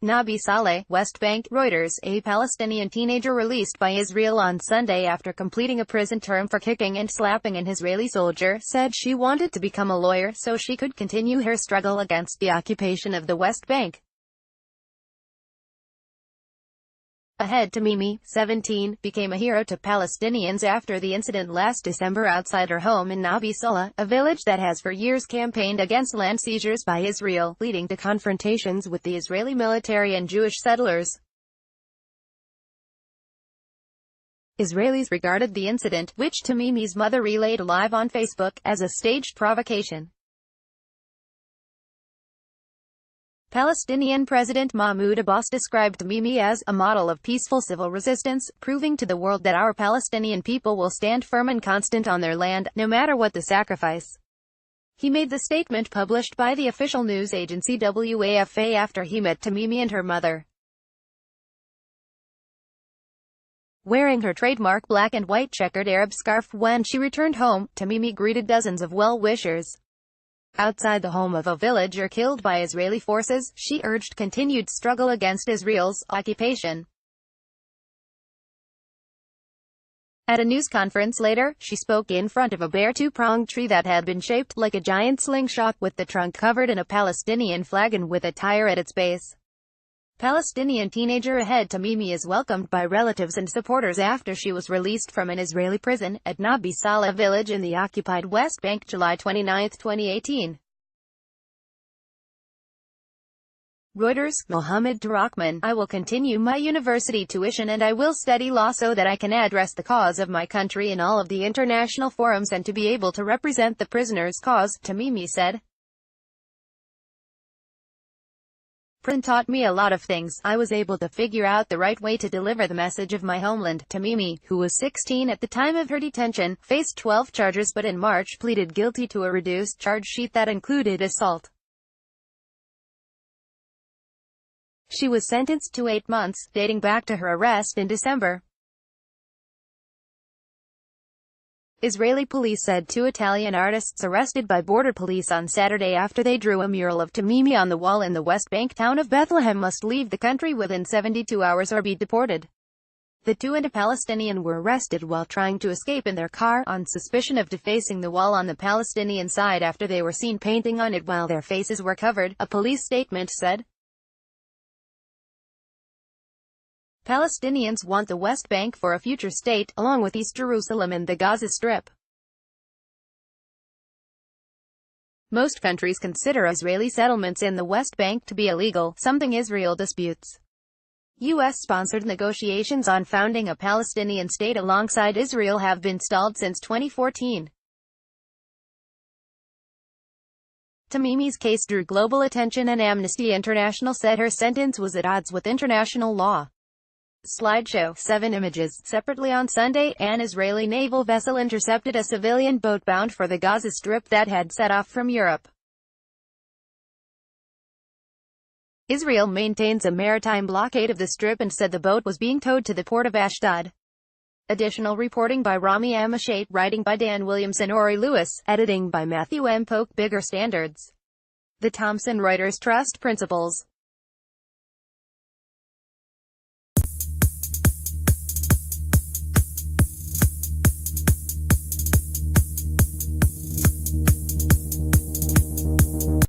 Nabi Saleh, West Bank. Reuters, a Palestinian teenager released by Israel on Sunday after completing a prison term for kicking and slapping an Israeli soldier, said she wanted to become a lawyer so she could continue her struggle against the occupation of the West Bank. Ahead Tamimi, 17, became a hero to Palestinians after the incident last December outside her home in Nabi Saleh, a village that has for years campaigned against land seizures by Israel, leading to confrontations with the Israeli military and Jewish settlers. Israelis regarded the incident, which Tamimi's mother relayed live on Facebook, as a staged provocation. Palestinian President Mahmoud Abbas described Tamimi as a model of peaceful civil resistance, proving to the world that our Palestinian people will stand firm and constant on their land, no matter what the sacrifice. He made the statement published by the official news agency WAFA after he met Tamimi and her mother. Wearing her trademark black and white checkered Arab scarf when she returned home, Tamimi greeted dozens of well-wishers. Outside the home of a villager killed by Israeli forces, she urged continued struggle against Israel's occupation. At a news conference later, she spoke in front of a bare two-pronged tree that had been shaped like a giant slingshot, with the trunk covered in a Palestinian flag and with a tire at its base. Palestinian teenager Ahed Tamimi is welcomed by relatives and supporters after she was released from an Israeli prison at Nabi Saleh village in the occupied West Bank July 29, 2018. Reuters, Mohammed Tarakman, I will continue my university tuition and I will study law so that I can address the cause of my country in all of the international forums and to be able to represent the prisoners' cause, Tamimi said. Prison taught me a lot of things. I was able to figure out the right way to deliver the message of my homeland. Tamimi, who was 16 at the time of her detention, faced 12 charges but in March pleaded guilty to a reduced charge sheet that included assault. She was sentenced to 8 months, dating back to her arrest in December. Israeli police said 2 Italian artists arrested by border police on Saturday after they drew a mural of Tamimi on the wall in the West Bank town of Bethlehem must leave the country within 72 hours or be deported. The 2 and a Palestinian were arrested while trying to escape in their car, on suspicion of defacing the wall on the Palestinian side after they were seen painting on it while their faces were covered, a police statement said. Palestinians want the West Bank for a future state, along with East Jerusalem and the Gaza Strip. Most countries consider Israeli settlements in the West Bank to be illegal, something Israel disputes. U.S.-sponsored negotiations on founding a Palestinian state alongside Israel have been stalled since 2014. Tamimi's case drew global attention and Amnesty International said her sentence was at odds with international law. Slideshow, 7 images. Separately on Sunday, an Israeli naval vessel intercepted a civilian boat bound for the Gaza Strip that had set off from Europe. Israel maintains a maritime blockade of the Strip and said the boat was being towed to the port of Ashdod. Additional reporting by Rami Amashate, writing by Dan Williams and Ori Lewis, editing by Matthew M. Polk. Bigger Standards. The Thomson Reuters Trust Principles.